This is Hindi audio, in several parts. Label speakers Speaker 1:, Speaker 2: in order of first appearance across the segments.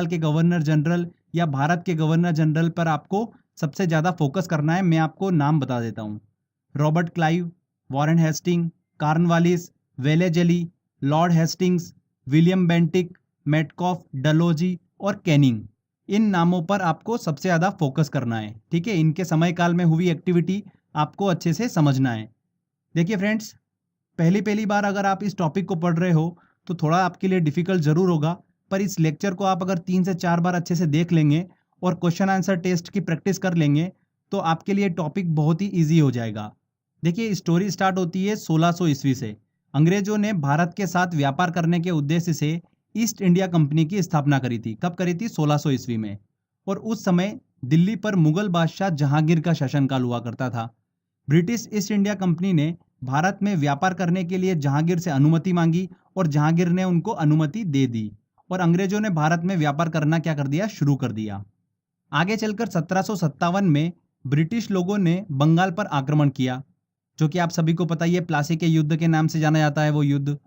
Speaker 1: बंगाल के गवर्नर जनरल या भारत के गवर्नर जनरल पर आपको सबसे ज़्यादा फोकस करना है। मैं आपको नाम बता देता हूँ। Robert Clive, Warren Hasting, Cornwallis, Wellesley, Lord Hastings, William Bentinck, Metcalfe, Dalhousie और कैनिंग। इन नामों पर आपको सबसे ज़्यादा फोकस करना है। ठीक है, इनके समय काल में हुई एक्टिविटी आपको अच्छे से समझना है। देखिए फ्रेंड्स, पहली पहली बार अगर आप इस टॉपिक को पढ़ रहे हो तो थोड़ा आपके लिए डिफिकल्ट ज़रूर होगा, पर इस लेक्चर को आप अगर 3 से 4 बार अच्छे से देख लेंगे और क्वेश्चन आंसर टेस्ट की प्रैक्टिस कर लेंगे तो आपके लिए टॉपिक बहुत ही ईजी हो जाएगा। देखिए, स्टोरी स्टार्ट होती है 1600 ईस्वी से। अंग्रेजों ने भारत के साथ व्यापार करने के उद्देश्य से ईस्ट इंडिया कंपनी की स्थापना करी थी। कब करी थी? 1600 ईस्वी में। और उस समय दिल्ली पर मुगल बादशाह जहांगीर का शासनकाल हुआ करता था। ब्रिटिश ईस्ट इंडिया कंपनी ने भारत में व्यापार करने के लिए जहांगीर से अनुमति मांगी और जहांगीर ने उनको अनुमति दे दी और अंग्रेजों ने भारत में व्यापार करना क्या कर दिया? शुरू कर दिया। आगे चलकर 1757 में ब्रिटिश लोगों ने बंगाल पर आक्रमण किया, जो कि आप सभी को पता ही है, प्लासी के युद्ध के नाम से जाना जाता है वो युद्ध।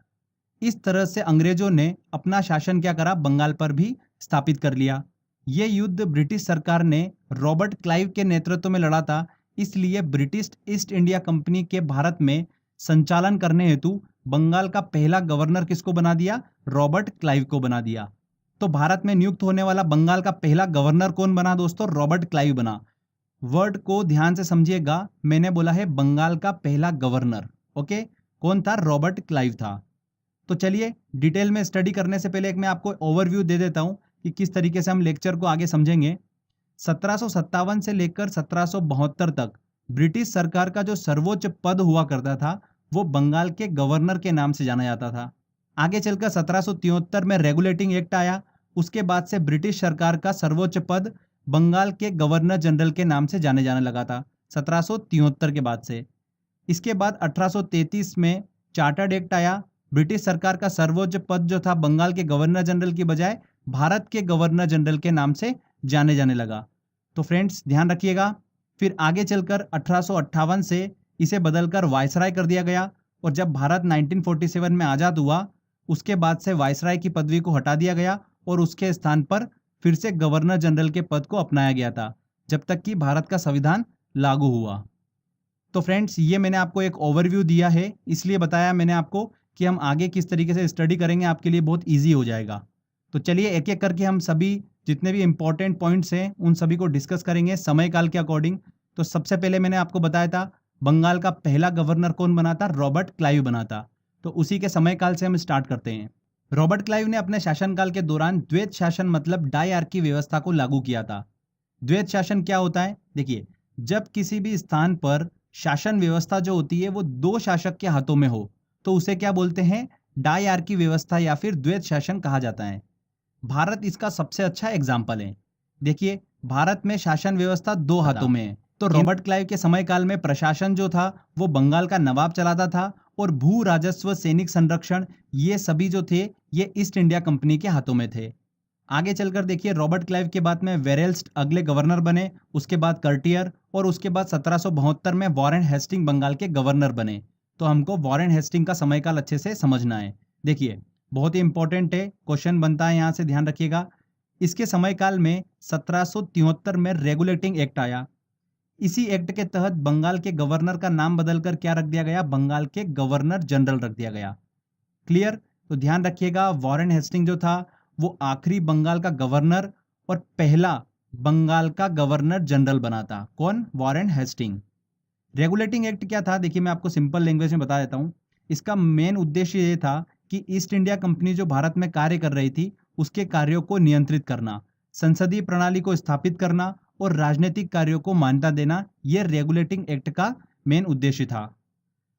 Speaker 1: इस तरह से अंग्रेजों ने अपना शासन क्या करा? बंगाल पर भी स्थापित कर लिया। ये युद्ध ब्रिटिश सरकार ने रॉबर्ट क्लाइव के नेतृत्व में लड़ा था, इसलिए ब्रिटिश ईस्ट इंडिया कंपनी के भारत में संचालन करने हेतु बंगाल का पहला गवर्नर किसको बना दिया? रॉबर्ट क्लाइव को बना दिया। तो भारत में नियुक्त होने वाला बंगाल का पहला गवर्नर कौन बना दोस्तों? रॉबर्ट क्लाइव बना। वर्ड को ध्यान से समझिएगा, मैंने बोला है बंगाल का पहला गवर्नर। ओके, कौन था? रॉबर्ट क्लाइव था। तो चलिए, डिटेल में स्टडी करने से पहले एक मैं आपको ओवरव्यू दे देता हूं कि किस तरीके से हम लेक्चर को आगे समझेंगे। 1757 से लेकर 1772 तक ब्रिटिश सरकार का जो सर्वोच्च पद हुआ करता था वो बंगाल के गवर्नर के नाम से जाना जाता था। आगे चलकर 1773 में रेगुलेटिंग एक्ट आया। उसके बाद से ब्रिटिश सरकार का सर्वोच्च पद बंगाल के गवर्नर जनरल के नाम से जाने जाने लगा था 1773 के बाद से। इसके बाद 1833 में चार्टर्ड एक्ट आया। ब्रिटिश सरकार का सर्वोच्च पद जो था बंगाल के गवर्नर जनरल की बजाय भारत के गवर्नर जनरल के नाम से जाने जाने लगा। तो फ्रेंड्स ध्यान रखिएगा। फिर आगे चलकर 1858 से इसे बदलकर वायसराय कर दिया गया और जब भारत 1947 में आज़ाद हुआ उसके बाद से वायसराय की पदवी को हटा दिया गया और उसके स्थान पर फिर से गवर्नर जनरल के पद को अपनाया गया था जब तक कि भारत का संविधान लागू हुआ। तो फ्रेंड्स, ये मैंने आपको एक ओवरव्यू दिया है, इसलिए बताया मैंने आपको कि हम आगे किस तरीके से स्टडी करेंगे, आपके लिए बहुत ईजी हो जाएगा। तो चलिए एक एक करके हम सभी जितने भी इंपॉर्टेंट पॉइंट्स हैं उन सभी को डिस्कस करेंगे समय काल के अकॉर्डिंग। तो सबसे पहले मैंने आपको बताया था बंगाल का पहला गवर्नर कौन बना था? रॉबर्ट क्लाइव बना था। तो उसी के समय काल से हम स्टार्ट करते हैं। रॉबर्ट क्लाइव ने अपने शासनकाल के दौरान द्वैत शासन मतलब डायआर्की व्यवस्था को लागू किया था। द्वैत शासन क्या होता है? देखिए, जब किसी भी स्थान पर शासन व्यवस्था जो होती है वो दो शासक के हाथों में हो तो उसे क्या बोलते हैं? डायआर्की व्यवस्था या फिर द्वैत शासन कहा जाता है। भारत इसका सबसे अच्छा एग्जाम्पल है। देखिए, भारत में शासन व्यवस्था दो हाथों में है। तो रॉबर्ट क्लाइव के समय काल में प्रशासन जो था वो बंगाल का नवाब चलाता था और भू राजस्व, सैनिक संरक्षण, ये सभी जो थे ये ईस्ट इंडिया कंपनी के हाथों में थे। आगे चलकर देखिए, रॉबर्ट क्लाइव के बाद में वेरेल्स्ट अगले गवर्नर बने, उसके बाद कर्टियर और उसके बाद 1772 में वॉरेन हेस्टिंग बंगाल के गवर्नर बने। तो हमको वॉरेन हेस्टिंग का समय काल अच्छे से समझना है। देखिए, बहुत ही इंपॉर्टेंट है, क्वेश्चन बनता है, यहाँ से ध्यान रखिएगा। इसके समय काल में 1773 में रेगुलेटिंग एक्ट आया। इसी एक्ट के तहत बंगाल के गवर्नर का नाम बदलकर क्या रख दिया गया? बंगाल के गवर्नर जनरल रख दिया गया। क्लियर? तो ध्यान रखिएगा, वॉरेन हेस्टिंग जो था वो आखिरी बंगाल का गवर्नर और पहला बंगाल का गवर्नर जनरल बना था। कौन? Warren Hasting. रेगुलेटिंग एक्ट क्या था? देखिए, मैं आपको सिंपल लैंग्वेज में बता देता हूँ। इसका मेन उद्देश्य ये था कि ईस्ट इंडिया कंपनी जो भारत में कार्य कर रही थी उसके कार्यों को नियंत्रित करना, संसदीय प्रणाली को स्थापित करना और राजनीतिक कार्यों को मान्यता देना, यह रेगुलेटिंग एक्ट का मेन उद्देश्य था।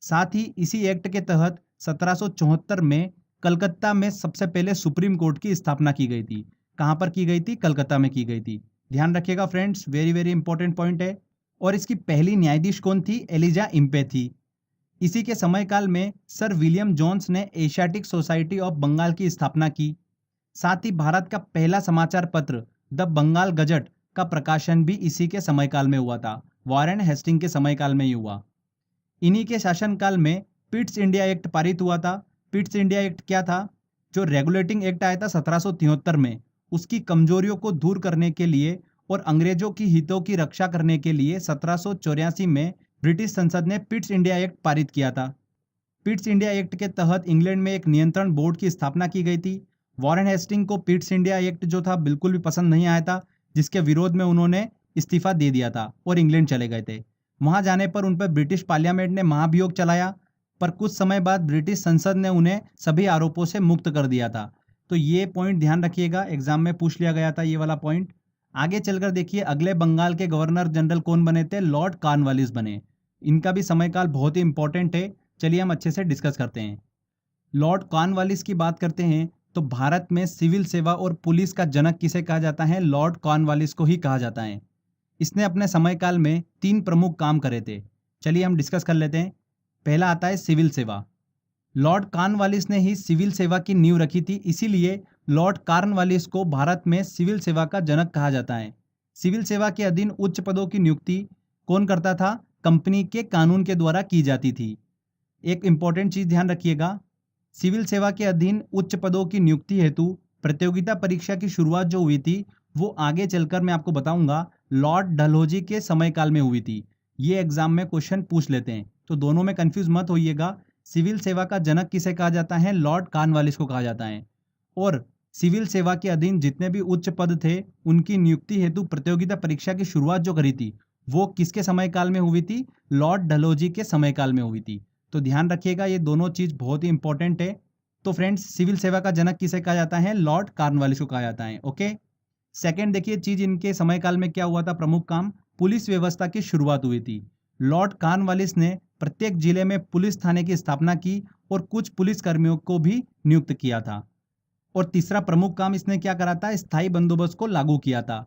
Speaker 1: साथ ही इसी एक्ट के तहत 1774 में कलकत्ता में सबसे पहले सुप्रीम कोर्ट की स्थापना की गई थी। कहां पर की गई थी? कलकत्ता में की गई थी। ध्यान रखिएगा friends, very very important point है। और इसकी पहली न्यायाधीश कौन थी? एलिजा इम्पे थी। इसी के समय काल में सर विलियम जोन्स ने एशियाटिक सोसाइटी ऑफ बंगाल की स्थापना की। साथ ही भारत का पहला समाचार पत्र द बंगाल गजट का प्रकाशन भी इसी के समय काल में हुआ था। वॉरेन हेस्टिंग के समय काल में ही हुआ। इन्हीं के शासनकाल में पिट्स इंडिया एक्ट पारित हुआ था। पिट्स इंडिया एक्ट क्या था? जो रेगुलेटिंग एक्ट आया था 1773 में, उसकी कमजोरियों को दूर करने के लिए और अंग्रेजों की हितों की रक्षा करने के लिए 1784 में ब्रिटिश संसद ने पिट्स इंडिया एक्ट पारित किया था। पिट्स इंडिया एक्ट के तहत इंग्लैंड में एक नियंत्रण बोर्ड की स्थापना की गई थी। वॉरेन हेस्टिंग को पिट्स इंडिया एक्ट जो था बिल्कुल भी पसंद नहीं आया था, जिसके विरोध में उन्होंने इस्तीफा दे दिया था और इंग्लैंड चले गए थे। वहां जाने पर उन पर ब्रिटिश पार्लियामेंट ने महाभियोग चलाया, पर कुछ समय बाद ब्रिटिश संसद ने उन्हें सभी आरोपों से मुक्त कर दिया था। तो ये पॉइंट ध्यान रखिएगा, एग्जाम में पूछ लिया गया था ये वाला पॉइंट। आगे चलकर देखिए अगले बंगाल के गवर्नर जनरल कौन बने थे, लॉर्ड कॉर्नवालिस बने। इनका भी समयकाल बहुत ही इंपॉर्टेंट है, चलिए हम अच्छे से डिस्कस करते हैं। लॉर्ड कॉर्नवालिस की बात करते हैं तो भारत में सिविल सेवा और पुलिस का जनक किसे कहा जाता है, लॉर्ड कॉर्नवालिस को ही कहा जाता है। इसने अपने समयकाल में 3 प्रमुख काम करे थे, चलिए हम डिस्कस कर लेते हैं। पहला आता है सिविल सेवा। लॉर्ड कॉर्नवालिस ने ही सिविल सेवा की नींव रखी थी, इसीलिए लॉर्ड कॉर्नवालिस को भारत में सिविल सेवा का जनक कहा जाता है। सिविल सेवा के अधीन उच्च पदों की नियुक्ति कौन करता था, कंपनी के कानून के द्वारा की जाती थी। एक इंपॉर्टेंट चीज ध्यान रखिएगा, सिविल सेवा के अधीन उच्च पदों की नियुक्ति हेतु प्रतियोगिता परीक्षा की शुरुआत जो हुई थी वो आगे चलकर मैं आपको बताऊंगा लॉर्ड डलहौजी के समयकाल में हुई थी। ये एग्जाम में क्वेश्चन पूछ लेते हैं, तो दोनों में कंफ्यूज मत होइएगा। सिविल सेवा का जनक किसे कहा जाता है, लॉर्ड कॉर्नवालिस को कहा जाता है। और सिविल सेवा के अधीन जितने भी उच्च पद थे उनकी नियुक्ति हेतु प्रतियोगिता परीक्षा की शुरुआत जो करी थी वो किसके समयकाल में हुई थी, लॉर्ड डलहौजी के समयकाल में हुई थी। तो ध्यान रखिएगा, ये दोनों चीज बहुत ही इंपॉर्टेंट है। तो फ्रेंड्स, सिविल सेवा का जनक किसे कहा जाता है, लॉर्ड कॉर्नवालिस को कहा जाता है। ओके, सेकंड देखिए चीज इनके समयकाल में क्या हुआ था, प्रमुख काम पुलिस व्यवस्था की शुरुआत हुई थी। लॉर्ड कॉर्नवालिस ने प्रत्येक जिले में पुलिस थाने की स्थापना की और कुछ पुलिस कर्मियों को भी नियुक्त किया था। और तीसरा प्रमुख काम इसने क्या करा था, स्थायी बंदोबस्त को लागू किया था।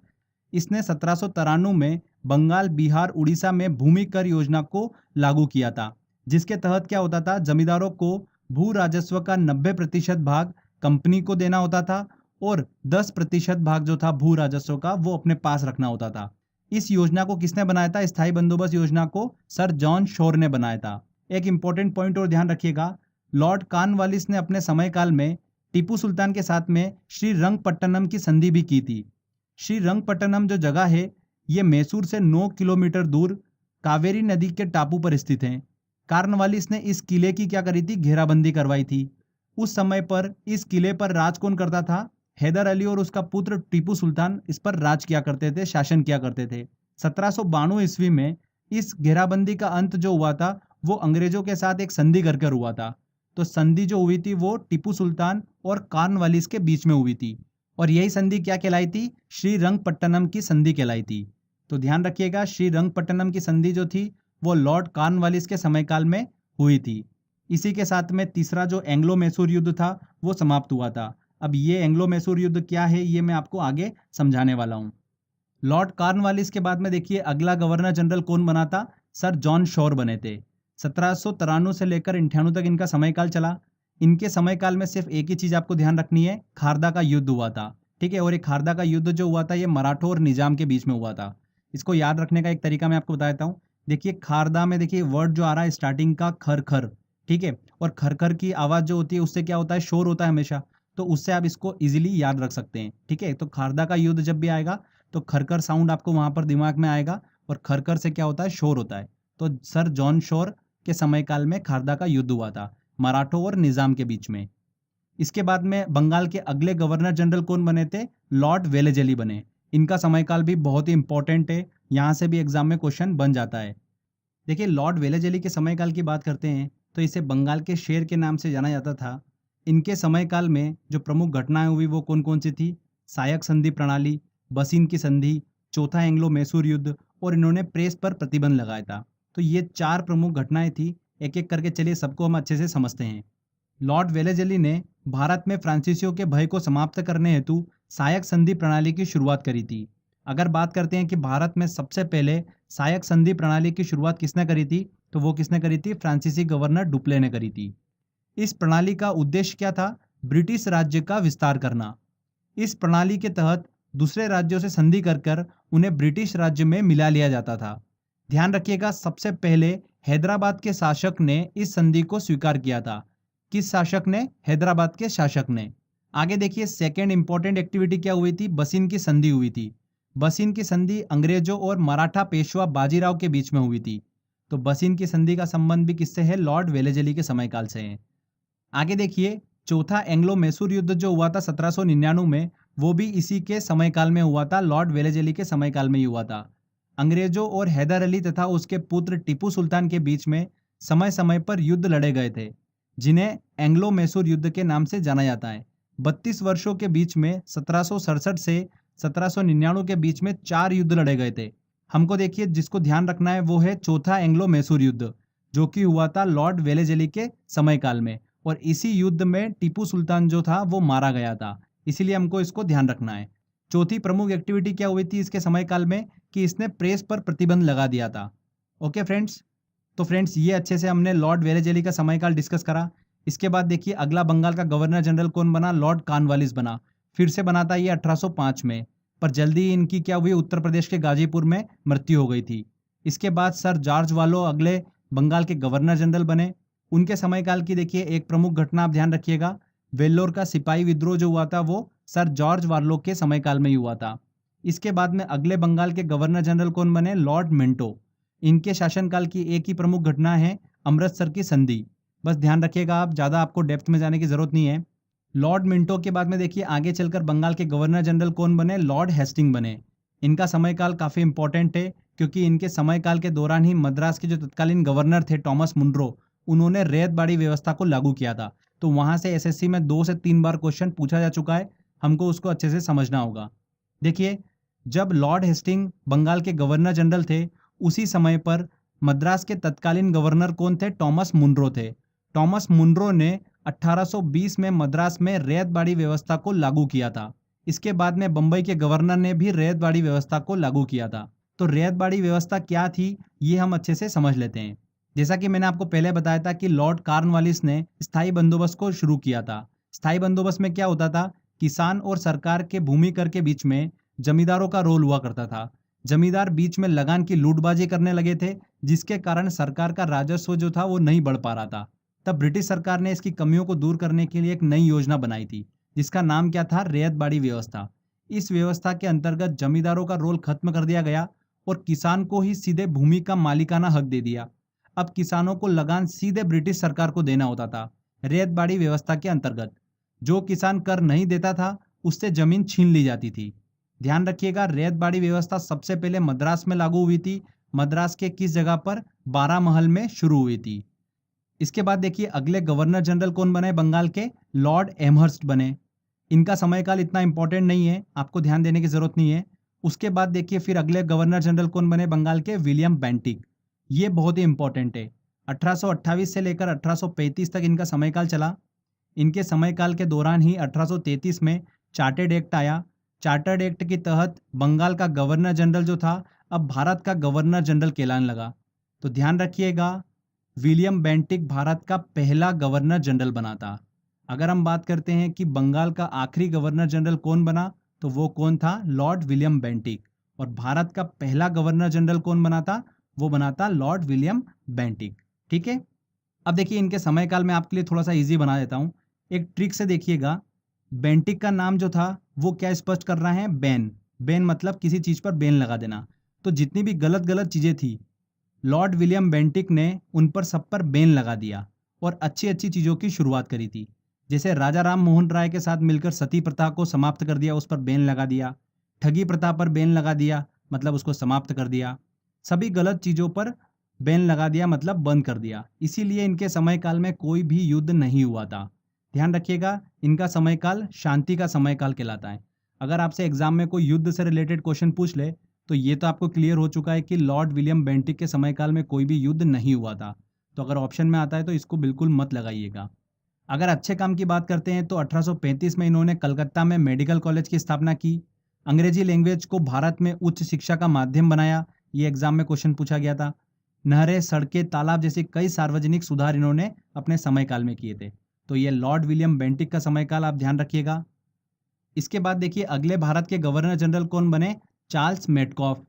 Speaker 1: इसने 1793 में बंगाल, बिहार, उड़ीसा में भूमि कर योजना को लागू किया था, जिसके तहत क्या होता था, जमींदारों को भू राजस्व का 90% भाग कंपनी को देना होता था और 10% भाग जो था भू राजस्व का वो अपने पास रखना होता था। इस योजना को किसने बनाया था, स्थायी बंदोबस्त योजना को सर जॉन शोर ने बनाया था। एक इंपॉर्टेंट पॉइंट और ध्यान रखिएगा, लॉर्ड कॉर्नवालिस ने अपने समयकाल में टीपू सुल्तान के साथ में श्रीरंगपट्टनम की संधि भी की थी। श्रीरंगपट्टनम जो जगह है ये मैसूर से 9 किलोमीटर दूर कावेरी नदी के टापू पर स्थित है। कॉर्नवालिस ने इस किले की क्या करी थी, घेराबंदी करवाई थी। उस समय पर इस किले पर राज कौन करता था, हैदर अली और उसका पुत्र टीपू सुल्तान इस पर राज किया करते थे, शासन किया करते थे। 1792 ईस्वी में इस घेराबंदी का अंत जो हुआ था वो अंग्रेजों के साथ एक संधि कर हुआ था। तो संधि जो हुई थी वो टीपू सुल्तान और कॉर्नवालिस के बीच में हुई थी और यही संधि क्या कहलाई थी, श्रीरंगपट्टनम की संधि कहलाई थी। तो ध्यान रखिएगा, श्रीरंगपट्टनम की संधि जो थी वो लॉर्ड कॉर्नवालिस के समयकाल में हुई थी। इसी के साथ में तीसरा जो एंग्लो मैसूर युद्ध था वो समाप्त हुआ था। अब ये एंग्लो मैसूर युद्ध क्या है ये मैं आपको आगे समझाने वाला हूँ। लॉर्ड कॉर्नवालिस के बाद में देखिए अगला गवर्नर जनरल कौन बना था, सर जॉन शोर बने थे। 1793 से लेकर 98 तक इनका समयकाल चला। इनके समयकाल में सिर्फ एक ही चीज आपको ध्यान रखनी है, खारदा का युद्ध हुआ था, ठीक है। और ये खारदा का युद्ध जो हुआ था ये मराठों और निजाम के बीच में हुआ था। इसको याद रखने का एक तरीका मैं आपको बता देता हूँ। देखिए खारदा में देखिए वर्ड जो आ रहा है स्टार्टिंग का खर खर, ठीक है। और खर खर की आवाज जो होती है उससे क्या होता है, शोर होता है हमेशा, तो उससे आप इसको इजीली याद रख सकते हैं, ठीक है। तो खारदा का युद्ध जब भी आएगा तो खरखर साउंड आपको वहां पर दिमाग में आएगा और खरखर से क्या होता है, शोर होता है। तो सर जॉन शोर के समयकाल में खारदा का युद्ध हुआ था मराठों और निजाम के बीच में। इसके बाद में बंगाल के अगले गवर्नर जनरल कौन बने थे, लॉर्ड वेलेजली बने। इनका समयकाल भी बहुत ही इंपॉर्टेंट है, यहाँ से भी एग्जाम में क्वेश्चन बन जाता है। देखिए लॉर्ड वेलेजली के समयकाल की बात करते हैं तो इसे बंगाल के शेर के नाम से जाना जाता था। इनके समयकाल में जो प्रमुख घटनाएं हुई वो कौन कौन सी थी, सायक संधि प्रणाली, बसीन की संधि, चौथा एंग्लो मैसूर युद्ध और इन्होंने प्रेस पर प्रतिबंध लगाया था। तो ये 4 प्रमुख घटनाएं थी। एक एक करके चलिए सबको हम अच्छे से समझते हैं। लॉर्ड वेलेजली ने भारत में फ्रांसीसियों के भय को समाप्त करने हेतु सायक संधि प्रणाली की शुरुआत करी थी। अगर बात करते हैं कि भारत में सबसे पहले सायक संधि प्रणाली की शुरुआत किसने करी थी, तो वो किसने करी थी, फ्रांसीसी गवर्नर डुप्ले ने करी थी। इस प्रणाली का उद्देश्य क्या था, ब्रिटिश राज्य का विस्तार करना। इस प्रणाली के तहत दूसरे राज्यों से संधि कर उन्हें ब्रिटिश राज्य में मिला लिया जाता था। ध्यान रखिएगा, सबसे पहले हैदराबाद के शासक ने इस संधि को स्वीकार किया था। किस शासक ने, हैदराबाद के शासक ने। आगे देखिए सेकेंड इंपॉर्टेंट एक्टिविटी क्या हुई थी, बसिन की संधि हुई थी। बसिन की संधि अंग्रेजों और मराठा पेशवा बाजीराव के बीच में हुई थी। तो बसिन की संधि का संबंध भी किससे है, लॉर्ड वेलेजली के समयकाल से है। आगे देखिए चौथा एंग्लो मैसूर युद्ध जो हुआ था 1799 में, वो भी इसी के समयकाल में हुआ था, लॉर्ड वेलेजली के समयकाल में ही हुआ था। अंग्रेजों और हैदर अली तथा उसके पुत्र टीपू सुल्तान के बीच में समय समय पर युद्ध लड़े गए थे, जिन्हें एंग्लो मैसूर युद्ध के नाम से जाना जाता है। 32 वर्षों के बीच में 1767 से 1799 के बीच में 4 युद्ध लड़े गए थे। हमको देखिए जिसको ध्यान रखना है वो है चौथा एंग्लो मैसूर युद्ध, जो कि हुआ था लॉर्ड वेलेजली के समयकाल में, और इसी युद्ध में टीपू सुल्तान जो था वो मारा गया था, इसीलिए हमको इसको ध्यान रखना है। चौथी प्रमुख एक्टिविटी क्या हुई थी इसके समयकाल में, कि इसने प्रेस पर प्रतिबंध लगा दिया था। ओके फ्रेंड्स, तो फ्रेंड्स ये अच्छे से हमने लॉर्ड वेलेजली का समयकाल डिस्कस करा। इसके बाद देखिए अगला बंगाल का गवर्नर जनरल कौन बना, लॉर्ड कॉर्नवालिस बना। फिर से बना था ये 1805 में, पर जल्दी ही इनकी क्या हुई, उत्तर प्रदेश के गाजीपुर में मृत्यु हो गई थी। इसके बाद सर जॉर्ज वालो अगले बंगाल के गवर्नर जनरल बने। उनके समयकाल की देखिए एक प्रमुख घटना आप ध्यान रखिएगा, वेल्लोर का सिपाही विद्रोह जो हुआ था वो सर जॉर्ज वार्लो के समयकाल में ही हुआ था। इसके बाद में अगले बंगाल के गवर्नर जनरल कौन बने, लॉर्ड मिंटो। इनके शासनकाल की एक ही प्रमुख घटना है अमृतसर की संधि। बस ध्यान रखिएगा आप, ज़्यादा आपको डेप्थ में जाने की जरूरत नहीं है। लॉर्ड मिंटो के बाद में देखिए आगे चलकर बंगाल के गवर्नर जनरल कौन बने, लॉर्ड हेस्टिंग बने। इनका समयकाल काफ़ी इंपॉर्टेंट है, क्योंकि इनके समयकाल के दौरान ही मद्रास के जो तत्कालीन गवर्नर थे टॉमस मुनरो, उन्होंने रैयतबाड़ी व्यवस्था को लागू किया था। तो वहां से एसएससी में 2 से 3 बार क्वेश्चन पूछा जा चुका है, हमको उसको अच्छे से समझना होगा। देखिए जब लॉर्ड हेस्टिंग बंगाल के गवर्नर जनरल थे, उसी समय पर मद्रास के तत्कालीन गवर्नर कौन थे, टॉमस मुनरो थे। टॉमस मुनरो ने 1820 में मद्रास में रैयतबाड़ी व्यवस्था को लागू किया था। इसके बाद में बंबई के गवर्नर ने भी रैयतबाड़ी व्यवस्था को लागू किया था। तो रैयतबाड़ी व्यवस्था क्या थी, ये हम अच्छे से समझ लेते हैं। जैसा कि मैंने आपको पहले बताया था कि लॉर्ड कॉर्नवालिस ने स्थायी बंदोबस्त को शुरू किया था। स्थायी बंदोबस्त में क्या होता था, किसान और सरकार के भूमि कर के बीच में जमींदारों का रोल हुआ करता था। जमींदार बीच में लगान की लूटबाजी करने लगे थे, जिसके कारण सरकार का राजस्व जो था वो नहीं बढ़ पा रहा था। तब ब्रिटिश सरकार ने इसकी कमियों को दूर करने के लिए एक नई योजना बनाई थी, जिसका नाम क्या था, रैयतबाड़ी व्यवस्था। इस व्यवस्था के अंतर्गत जमींदारों का रोल खत्म कर दिया गया और किसान को ही सीधे भूमि का मालिकाना हक दे दिया। अब किसानों को लगान सीधे ब्रिटिश सरकार को देना होता था। रैयतबाड़ी व्यवस्था के अंतर्गत जो किसान कर नहीं देता था, उससे जमीन छीन ली जाती थी। ध्यान रखिएगा, रैयतबाड़ी व्यवस्था सबसे पहले मद्रास में लागू हुई थी। मद्रास के किस जगह पर, बारामहल में शुरू हुई थी। इसके बाद देखिए अगले गवर्नर जनरल कौन बने बंगाल के, लॉर्ड एमहर्स्ट बने। इनका समयकाल इतना इंपॉर्टेंट नहीं है, आपको ध्यान देने की जरूरत नहीं है। उसके बाद देखिए फिर अगले गवर्नर जनरल कौन बने बंगाल के, विलियम बेंटिक। ये बहुत ही इंपॉर्टेंट है। 1828 से लेकर 1835 तक इनका समयकाल चला। इनके समयकाल के दौरान ही 1833 में चार्टर्ड एक्ट आया। चार्टर्ड एक्ट के तहत बंगाल का गवर्नर जनरल जो था अब भारत का गवर्नर जनरल कहलाने लगा। तो ध्यान रखिएगा, विलियम बेंटिक भारत का पहला गवर्नर जनरल बना था। अगर हम बात करते हैं कि बंगाल का आखिरी गवर्नर जनरल कौन बना, तो वो कौन था, लॉर्ड विलियम बेंटिक। और भारत का पहला गवर्नर जनरल कौन बना था, वो बना था लॉर्ड विलियम बेंटिक। ठीक है, अब देखिए इनके समयकाल में आपके लिए थोड़ा सा इजी बना देता हूँ। एक ट्रिक से देखिएगा, बेंटिक का नाम जो था वो क्या स्पष्ट कर रहा है, बैन। बैन मतलब किसी चीज पर बैन लगा देना। तो जितनी भी गलत गलत चीजें थी, लॉर्ड विलियम बेंटिक ने उन पर सब पर बैन लगा दिया और अच्छी अच्छी चीजों की शुरुआत करी थी। जैसे राजा राम मोहन राय के साथ मिलकर सती प्रथा को समाप्त कर दिया, उस पर बैन लगा दिया। ठगी प्रथा पर बैन लगा दिया, मतलब उसको समाप्त कर दिया। सभी गलत चीजों पर बैन लगा दिया, मतलब बंद कर दिया। इसीलिए इनके समयकाल में कोई भी युद्ध नहीं हुआ था। ध्यान रखिएगा, इनका समयकाल शांति का समयकाल कहलाता है। अगर आपसे एग्जाम में कोई युद्ध से रिलेटेड क्वेश्चन पूछ ले, तो ये तो आपको क्लियर हो चुका है कि लॉर्ड विलियम बेंटिक के समयकाल में कोई भी युद्ध नहीं हुआ था। तो अगर ऑप्शन में आता है तो इसको बिल्कुल मत लगाइएगा। अगर अच्छे काम की बात करते हैं तो 1835 में इन्होंने कलकत्ता में मेडिकल कॉलेज की स्थापना की। अंग्रेजी लैंग्वेज को भारत में उच्च शिक्षा का माध्यम बनाया, ये एग्जाम में क्वेश्चन पूछा गया था। नहरें, सड़कें, तालाब जैसे कई सार्वजनिक सुधार इन्होंने अपने समयकाल में किए थे। तो ये लॉर्ड विलियम बेंटिक का समयकाल आप ध्यान रखिएगा। इसके बाद देखिए अगले भारत के गवर्नर जनरल कौन बने, चार्ल्स मेटकॉफ।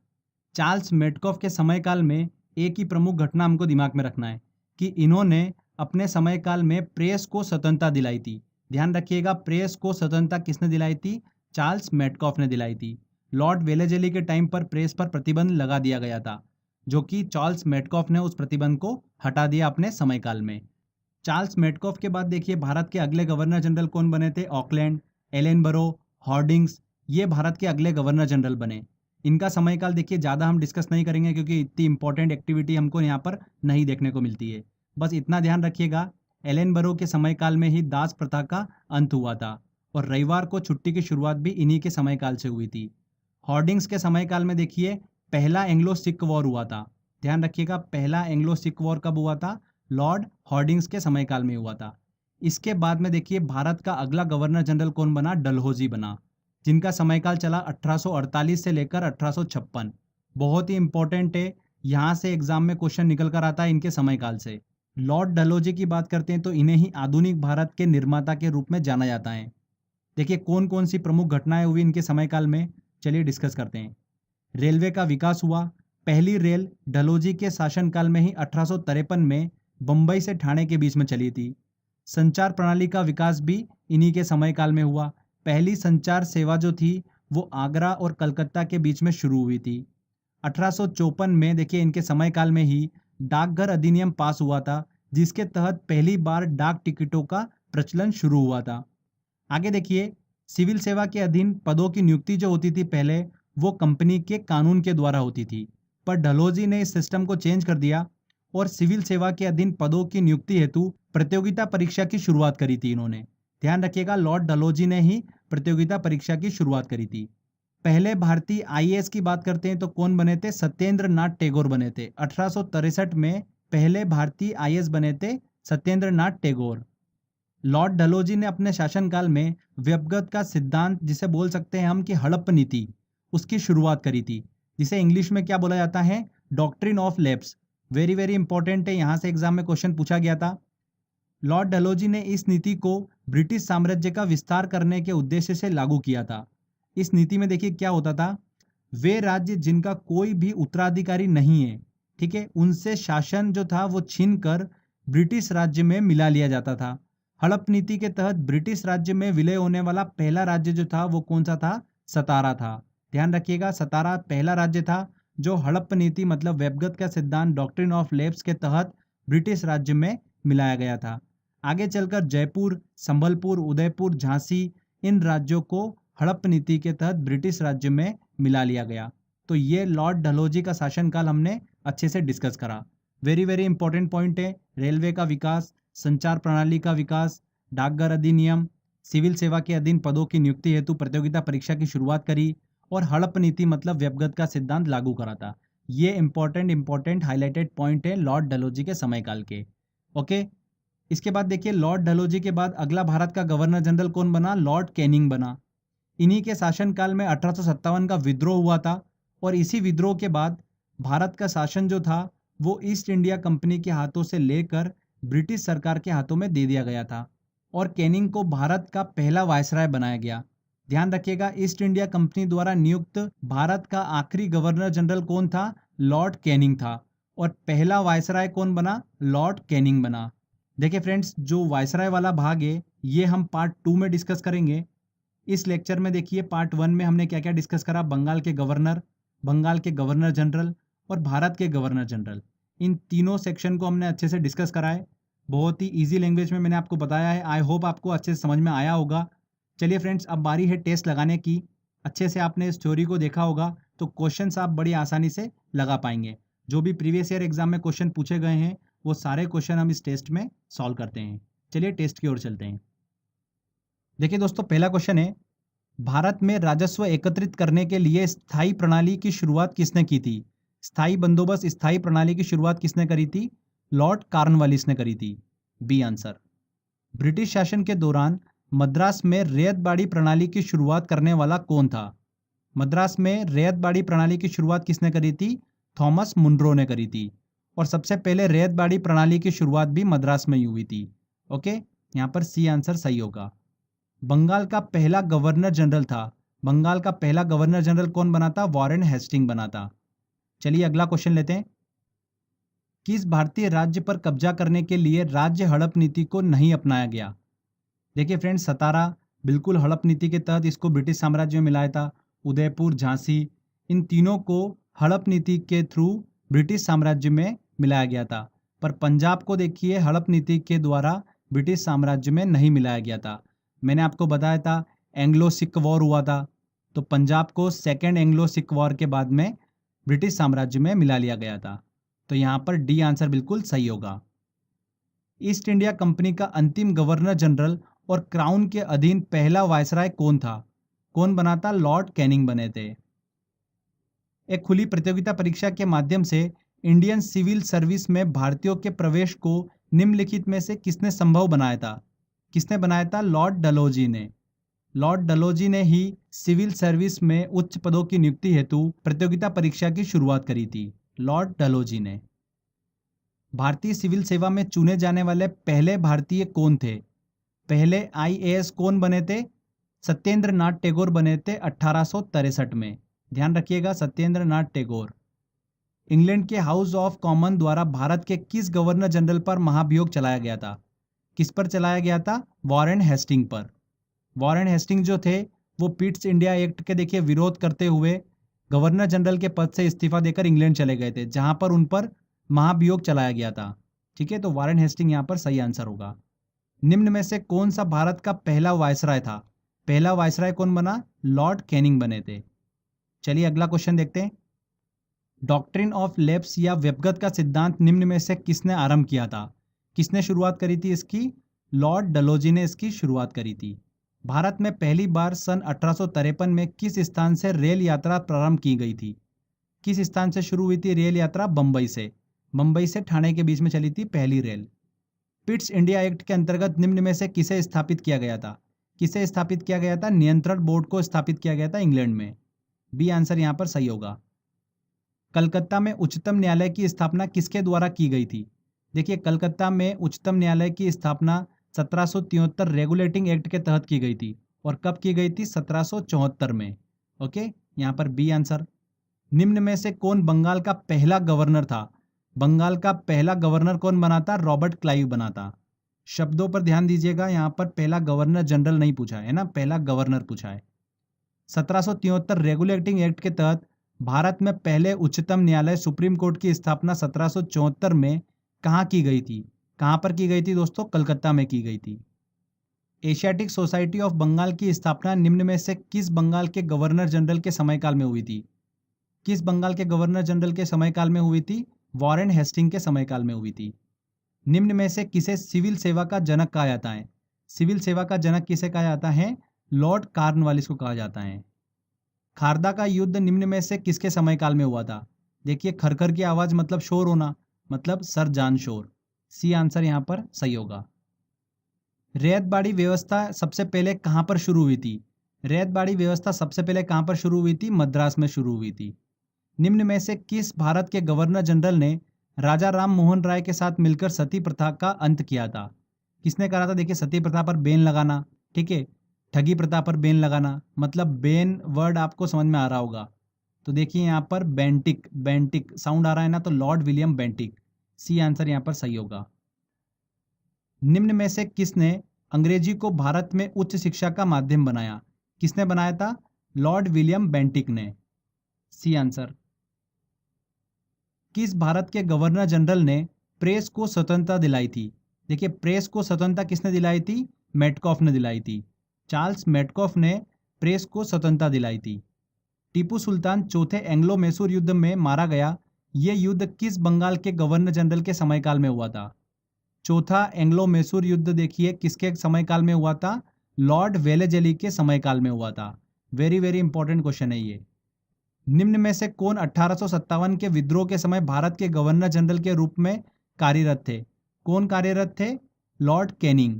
Speaker 1: चार्ल्स मेटकॉफ के समयकाल में एक ही प्रमुख घटना हमको दिमाग में रखना है कि इन्होंने अपने समयकाल में प्रेस को स्वतंत्रता दिलाई थी। ध्यान रखिएगा, प्रेस को स्वतंत्रता किसने दिलाई थी? चार्ल्स मेटकॉफ ने दिलाई थी। लॉर्ड वेलेजली के टाइम पर प्रेस पर प्रतिबंध लगा दिया गया था, जो कि चार्ल्स मेटकॉफ ने उस प्रतिबंध को हटा दिया अपने समयकाल में। चार्ल्स मेटकॉफ के बाद देखिए भारत के अगले गवर्नर जनरल कौन बने थे? ऑकलैंड, एलेनबरो, हॉर्डिंग्स, ये भारत के अगले गवर्नर जनरल बने। इनका समयकाल देखिए ज़्यादा हम डिस्कस नहीं करेंगे क्योंकि इतनी इंपॉर्टेंट एक्टिविटी हमको यहाँ पर नहीं देखने को मिलती है। बस इतना ध्यान रखिएगा, एलेनबरो के समयकाल में ही दास प्रथा का अंत हुआ था और रविवार को छुट्टी की शुरुआत भी इन्हीं के समयकाल से हुई थी। हॉर्डिंग्स के समयकाल में देखिए पहला एंग्लो सिख वॉर हुआ था। ध्यान रखिएगा, पहला एंग्लो सिख वॉर कब हुआ था? लॉर्ड हॉर्डिंग्स के समयकाल में हुआ था। इसके बाद में देखिए भारत का अगला गवर्नर जनरल कौन बना? डलहौजी बना, जिनका समयकाल चला 1848 से लेकर 1856। बहुत ही इंपॉर्टेंट है, यहाँ से एग्जाम में क्वेश्चन निकल कर आता है इनके समयकाल से। लॉर्ड डलहौजी की बात करते हैं तो इन्हें ही आधुनिक भारत के निर्माता के रूप में जाना जाता है। देखिए कौन कौन सी प्रमुख घटनाएं हुई इनके समयकाल में, चलिए डिस्कस करते हैं। रेलवे का विकास हुआ। पहली रेल डलहौजी के शासनकाल में ही 1853 में बम्बई से ठाणे के बीच में चली थी। संचार प्रणाली का विकास भी इन्हीं के समयकाल में हुआ। पहली संचार सेवा जो थी वो आगरा और कलकत्ता के बीच में शुरू हुई थी। 1854 में देखिए इनके समयकाल में ही डाकघर अधिनियम पास हुआ था, जिसके तहत पहली बार डाक टिकटों का प्रचलन शुरू हुआ था। आगे देखिए, सिविल सेवा के अधीन पदों की नियुक्ति जो होती थी पहले, वो कंपनी के कानून के द्वारा होती थी, पर डलहौजी ने इस सिस्टम को चेंज कर दिया और सिविल सेवा के अधीन पदों की नियुक्ति हेतु प्रतियोगिता परीक्षा की शुरुआत करी थी इन्होंने। ध्यान रखिएगा, लॉर्ड डलहौजी ने ही प्रतियोगिता परीक्षा की शुरुआत करी थी। पहले भारतीय आईएएस की बात करते हैं तो कौन बने थे? सत्येंद्र नाथ टैगोर बने थे। 1863 में पहले भारतीय आईएएस बने थे सत्येंद्र नाथ टैगोर। लॉर्ड डलहौजी ने अपने शासनकाल में व्यपगत का सिद्धांत, जिसे बोल सकते हैं हम कि हड़प नीति, उसकी शुरुआत करी थी, जिसे इंग्लिश में क्या बोला जाता है? Doctrine of lapse. Very very important है, यहाँ से एग्जाम में क्वेश्चन पूछा गया था। लॉर्ड डलहौजी ने इस नीति को ब्रिटिश साम्राज्य का विस्तार करने के उद्देश्य से लागू किया था। इस नीति में देखिए क्या होता था, वे राज्य जिनका कोई भी उत्तराधिकारी नहीं है, ठीक है, उनसे शासन जो था वो छीन कर ब्रिटिश राज्य में मिला लिया जाता था। हड़प नीति के तहत ब्रिटिश राज्य में विलय होने वाला पहला राज्य जो था वो कौन सा था? सतारा था। ध्यान रखिएगा, सतारा पहला राज्य था जो हड़प नीति मतलब व्यपगत का सिद्धांत डॉक्ट्रिन ऑफ लैप्स के तहत ब्रिटिश राज्य में मिलाया गया था। आगे चलकर जयपुर, संबलपुर, उदयपुर, झांसी, इन राज्यों को हड़प नीति के तहत ब्रिटिश राज्य में मिला लिया गया। तो ये लॉर्ड डलहौजी का शासनकाल हमने अच्छे से डिस्कस करा। वेरी वेरी इंपॉर्टेंट पॉइंट है, रेलवे का विकास, संचार प्रणाली का विकास, डाकघर अधिनियम, सिविल सेवा के अधीन पदों की नियुक्ति हेतु प्रतियोगिता परीक्षा की शुरुआत करी और हड़प नीति मतलब व्यपगत का सिद्धांत लागू करा था। ये इंपॉर्टेंट हाईलाइटेड पॉइंट है लॉर्ड डलहौजी के समयकाल के। ओके, इसके बाद देखिए लॉर्ड डलहौजी के बाद अगला भारत का गवर्नर जनरल कौन बना? लॉर्ड कैनिंग बना। इन्हीं के शासनकाल में 1857 का विद्रोह हुआ था और इसी विद्रोह के बाद भारत का शासन जो था वो ईस्ट इंडिया कंपनी के हाथों से लेकर ब्रिटिश सरकार के हाथों में दे दिया गया था और कैनिंग को भारत का पहला वायसराय बनाया गया। ध्यान रखिएगा, ईस्ट इंडिया कंपनी द्वारा नियुक्त भारत का आखिरी गवर्नर जनरल कौन था? लॉर्ड कैनिंग था। और पहला वायसराय कौन बना? लॉर्ड कैनिंग बना। देखिए फ्रेंड्स, जो वायसराय वाला भाग है ये हम पार्ट 2 में डिस्कस करेंगे। इस लेक्चर में देखिए पार्ट 1 में हमने क्या क्या डिस्कस करा? बंगाल के गवर्नर, बंगाल के गवर्नर जनरल और भारत के गवर्नर जनरल, इन तीनों सेक्शन को हमने अच्छे से डिस्कस करा है। बहुत ही इजी लैंग्वेज में मैंने आपको बताया है। आई होप आपको अच्छे से समझ में आया होगा। चलिए फ्रेंड्स, अब बारी है टेस्ट लगाने की। अच्छे से आपने इस थ्योरी को देखा होगा तो क्वेश्चंस आप बड़ी आसानी से लगा पाएंगे। जो भी प्रीवियस ईयर एग्जाम में क्वेश्चन पूछे गए हैं वो सारे क्वेश्चन हम इस टेस्ट में सॉल्व करते हैं। चलिए टेस्ट की ओर चलते हैं। देखिए दोस्तों, पहला क्वेश्चन है, भारत में राजस्व एकत्रित करने के लिए स्थायी प्रणाली की शुरुआत किसने की थी? स्थायी बंदोबस्त, स्थायी प्रणाली की शुरुआत किसने करी थी? लॉर्ड कॉर्नवालिस ने करी थी। B answer. ब्रिटिश शासन के दौरान मद्रास में रैयतबाड़ी प्रणाली की शुरुआत करने वाला कौन था? मद्रास में रैयतबाड़ी प्रणाली की शुरुआत किसने करी थी? थॉमस मुनरो ने करी थी। और सबसे पहले रैयतबाड़ी प्रणाली की शुरुआत भी मद्रास में ही हुई थी। ओके, यहाँ पर सी आंसर सही होगा। बंगाल का पहला गवर्नर जनरल था, बंगाल का पहला गवर्नर जनरल कौन बना था? वॉरेन हेस्टिंग बना था। चलिए अगला क्वेश्चन लेते हैं। किस भारतीय राज्य पर कब्जा करने के लिए राज्य हड़प नीति को नहीं अपनाया गया? देखिए फ्रेंड्स, सतारा बिल्कुल हड़प नीति के तहत इसको ब्रिटिश साम्राज्य में मिलाया था। उदयपुर, झांसी, इन तीनों को हड़प नीति के थ्रू ब्रिटिश साम्राज्य में मिलाया गया था। पर पंजाब को देखिए हड़प नीति के द्वारा ब्रिटिश साम्राज्य में नहीं मिलाया गया था। मैंने आपको बताया था एंग्लो सिख वॉर हुआ था, तो पंजाब को सेकेंड एंग्लो सिख वॉर के बाद में ब्रिटिश साम्राज्य में मिला लिया गया था। तो यहाँ पर डी आंसर बिल्कुल सही होगा। ईस्ट इंडिया कंपनी का अंतिम गवर्नर जनरल और क्राउन के अधीन पहला वायसराय कौन था? कौन बना था? लॉर्ड कैनिंग बने थे। एक खुली प्रतियोगिता परीक्षा के माध्यम से इंडियन सिविल सर्विस में भारतीयों के प्रवेश को निम्नलिखित में से किसने संभव बनाया था? किसने बनाया था? लॉर्ड डलहौजी ने। लॉर्ड डलहौजी ने ही सिविल सर्विस में उच्च पदों की नियुक्ति हेतु प्रतियोगिता परीक्षा की शुरुआत करी थी। लॉर्ड डलहौजी ने। भारतीय सिविल सेवा में चुने जाने वाले पहले भारतीय कौन थे? पहले आईएएस कौन बने थे? सत्येंद्र नाथ टैगोर बने थे 1863 में। ध्यान रखिएगा, सत्येंद्र नाथ टैगोर। इंग्लैंड के हाउस ऑफ कॉमन द्वारा भारत के किस गवर्नर जनरल पर महाभियोग चलाया गया था? किस पर चलाया गया था? वॉरेन हेस्टिंग पर। वॉरेन हेस्टिंग जो थे वो पिट्स इंडिया एक्ट के देखिए विरोध करते हुए गवर्नर जनरल के पद से इस्तीफा देकर इंग्लैंड चले गए थे, जहां पर उन पर महाभियोग चलाया गया था। ठीक है, तो वॉरेन हेस्टिंग यहाँ पर सही आंसर होगा। निम्न में से कौन सा भारत का पहला वायसराय था? पहला वायसराय कौन बना? लॉर्ड कैनिंग बने थे। चलिए अगला क्वेश्चन देखते हैं। डॉक्ट्रिन ऑफ लैप्स या व्यपगत का सिद्धांत निम्न में से किसने आरंभ किया था? किसने शुरुआत करी थी इसकी? लॉर्ड डलहौजी ने इसकी शुरुआत करी थी। भारत में पहली बार सन 1853 में किस स्थान से रेल यात्रा प्रारंभ की गई थी? किस स्थान से शुरू हुई थी रेल यात्रा? बम्बई से। बम्बई से ठाणे के बीच में चली थी पहली रेल। पिट्स इंडिया एक्ट के अंतर्गत निम्न में से किसे स्थापित किया गया था? किसे स्थापित किया गया था? नियंत्रण बोर्ड को स्थापित किया गया था इंग्लैंड में। बी आंसर यहां पर सही होगा। कलकत्ता में उच्चतम न्यायालय की स्थापना किसके द्वारा की गई थी? देखिए, कलकत्ता में उच्चतम न्यायालय की स्थापना 1773 रेगुलेटिंग एक्ट के तहत की गई थी। और कब की गई थी? 1774 में। ओके, यहाँ पर बी आंसर। निम्न में से कौन बंगाल का पहला गवर्नर था? बंगाल का पहला गवर्नर कौन बना था? रॉबर्ट क्लाइव बना था। शब्दों पर ध्यान दीजिएगा, यहाँ पर पहला गवर्नर जनरल नहीं पूछा है ना, पहला गवर्नर पूछा है। 1773 रेगुलेटिंग एक्ट के तहत भारत में पहले उच्चतम न्यायालय सुप्रीम कोर्ट की स्थापना 1774 में कहाँ की गई थी? कहाँ पर की गई थी दोस्तों? कलकत्ता में की गई थी। एशियाटिक सोसाइटी ऑफ बंगाल की स्थापना निम्न में से किस बंगाल के गवर्नर जनरल के समयकाल में हुई थी? किस बंगाल के गवर्नर जनरल के समयकाल में हुई थी? वॉरेन हेस्टिंग के समयकाल में हुई थी। निम्न में से किसे सिविल सेवा का जनक कहा जाता है? सिविल सेवा का जनक किसे कहा जाता है? लॉर्ड कॉर्नवालिस को कहा जाता है। खारदा का युद्ध निम्न में से किसके समयकाल में हुआ था? देखिए, खरखर की आवाज मतलब शोर होना, मतलब सर जान शोर। सी आंसर यहाँ पर सही होगा। रैयतबाड़ी व्यवस्था सबसे पहले कहाँ पर शुरू हुई थी? रैयतबाड़ी व्यवस्था सबसे पहले कहाँ पर शुरू हुई थी? मद्रास में शुरू हुई थी। निम्न में से किस भारत के गवर्नर जनरल ने राजा राम मोहन राय के साथ मिलकर सती प्रथा का अंत किया था? किसने करा था? देखिए, सती प्रथा पर बैन लगाना, ठीक है, ठगी प्रथा पर बैन लगाना, मतलब बैन वर्ड आपको समझ में आ रहा होगा। तो देखिए यहाँ पर बेंटिक, बेंटिक साउंड आ रहा है ना, तो Lord William Bentinck. C answer यहाँ पर सही होगा। निम्न में से किसने अंग्रेजी को भारत में उच्च शिक्षा का माध्यम बनाया? किसने बनाया था? लॉर्ड विलियम बेंटिक ने। C answer. किस भारत के गवर्नर जनरल ने प्रेस को स्वतंत्रता दिलाई थी? देखिए, प्रेस को स्वतंत्रता किसने दिलाई थी? मेटकॉफ ने दिलाई थी। चार्ल्स मेटकॉफ ने प्रेस को स्वतंत्रता दिलाई थी। टीपू सुल्तान चौथे एंग्लो मैसूर युद्ध में मारा गया। यह युद्ध किस बंगाल के गवर्नर जनरल के समयकाल में हुआ था? चौथा एंग्लो मैसूर युद्ध देखिए किसके समयकाल में हुआ था? लॉर्ड वेलेजली के समयकाल में हुआ था। वेरी वेरी इंपॉर्टेंट क्वेश्चन है ये। निम्न में से कौन 1857 के विद्रोह के समय भारत के गवर्नर जनरल के रूप में कार्यरत थे? कौन कार्यरत थे? Lord Canning.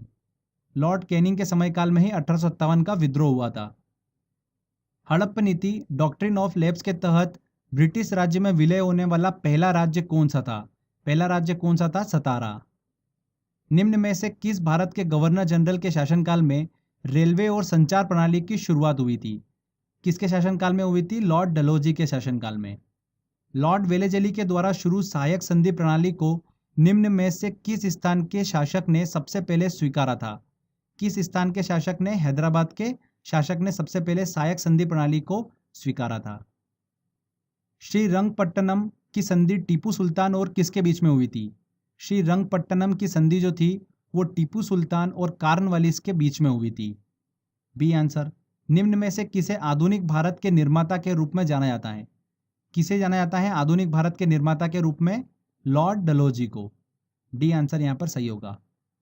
Speaker 1: लॉर्ड कैनिंग के समयकाल में ही 1857 का विद्रोह हुआ था। हड़प्प नीति डॉक्ट्रिन ऑफ लैप्स के तहत ब्रिटिश राज्य में विलय होने वाला पहला राज्य कौन सा था? पहला राज्य कौन सा था? सतारा। निम्न में से किस भारत के गवर्नर जनरल के शासनकाल में रेलवे और संचार प्रणाली की शुरुआत हुई थी? किसके शासनकाल में हुई थी? लॉर्ड डलहौजी के शासनकाल में। लॉर्ड वेलेजली के द्वारा शुरू सहायक संधि प्रणाली को निम्न में से किस स्थान के शासक ने सबसे पहले स्वीकारा था? किस स्थान के शासक ने हैदराबाद के शासक ने सबसे पहले सायक संधि प्रणाली को स्वीकारा था? श्रीरंगपट्टनम की संधि टीपू सुल्तान और किसके बीच में हुई थी? श्रीरंगपट्टनम की संधि जो थी वो टीपू सुल्तान और कॉर्नवालिस के बीच में हुई थी। B answer. निम्न में से किसे आधुनिक भारत के निर्माता के रूप में जाना जाता है? किसे जाना जाता है आधुनिक भारत के निर्माता के रूप में? लॉर्ड डलहौजी को। डी आंसर यहाँ पर सही होगा।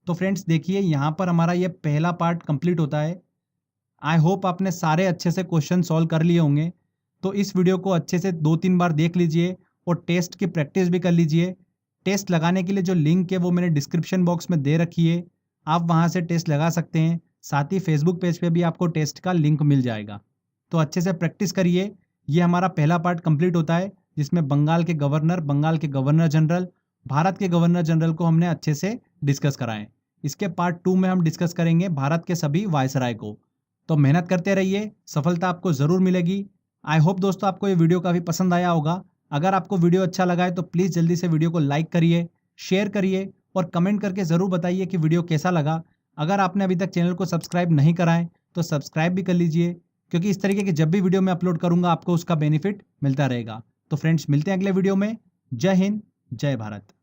Speaker 1: तो फ्रेंड्स देखिए, यहाँ पर हमारा ये पहला पार्ट कंप्लीट होता है। आई होप आपने सारे अच्छे से क्वेश्चन सॉल्व कर लिए होंगे। तो इस वीडियो को अच्छे से 2-3 बार देख लीजिए और टेस्ट की प्रैक्टिस भी कर लीजिए। टेस्ट लगाने के लिए जो लिंक है वो मैंने डिस्क्रिप्शन बॉक्स में दे रखी है, आप वहाँ से टेस्ट लगा सकते हैं। साथ ही फेसबुक पेज पे भी आपको टेस्ट का लिंक मिल जाएगा। तो अच्छे से प्रैक्टिस करिए। ये हमारा पहला पार्ट कंप्लीट होता है जिसमें बंगाल के गवर्नर जनरल, भारत के गवर्नर जनरल को हमने अच्छे से डिस्कस कराएं। इसके पार्ट 2 में हम डिस्कस करेंगे भारत के सभी वायसराय को। तो मेहनत करते रहिए, सफलता आपको ज़रूर मिलेगी। आई होप दोस्तों आपको ये वीडियो काफ़ी पसंद आया होगा। अगर आपको वीडियो अच्छा लगा है तो प्लीज़ जल्दी से वीडियो को लाइक करिए, शेयर करिए और कमेंट करके ज़रूर बताइए कि वीडियो कैसा लगा। अगर आपने अभी तक चैनल को सब्सक्राइब नहीं करा है तो सब्सक्राइब भी कर लीजिए, क्योंकि इस तरीके की जब भी वीडियो मैं अपलोड करूँगा आपको उसका बेनिफिट मिलता रहेगा। तो फ्रेंड्स मिलते हैं अगले वीडियो में। जय हिंद, जय भारत।